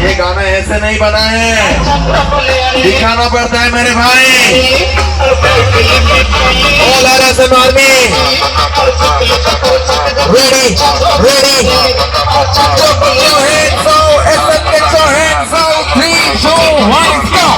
ये गाना ऐसे नहीं बना है, दिखाना पड़ता है मेरे भाई। All RSM army, ready, ready. So put your hands out, SM get your hands out. 3, 2, 1, go.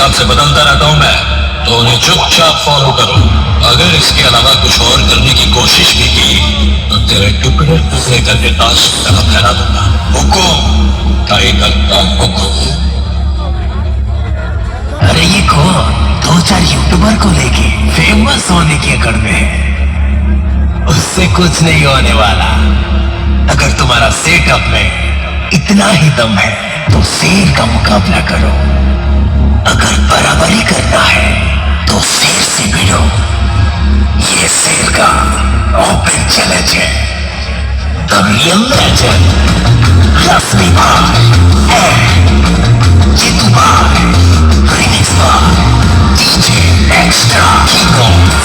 से बदलता रहता हूँ मैं, तो उन्हें चुपचाप फॉलो करो। अगर इसके अलावा कुछ और करने की कोशिश भी की तो तेरे टुकड़े टुकड़े करके ताश की तरह फैला दूंगा। हुकुम टाइगर का हुकुम। अरे ये कौन 2-4 यूट्यूबर को लेके फेमस होने की अकड़ में है? उससे कुछ नहीं होने वाला। अगर तुम्हारा सेटअप में इतना ही दम है तो शेर का मुकाबला करो। अगर बराबरी करना है तो शेर से भिड़ो। ये ये सेल का ओपन चैलेंज है। The real legend, Rasmi Bhai and Jitu Bhai, remix by DJ Extra King of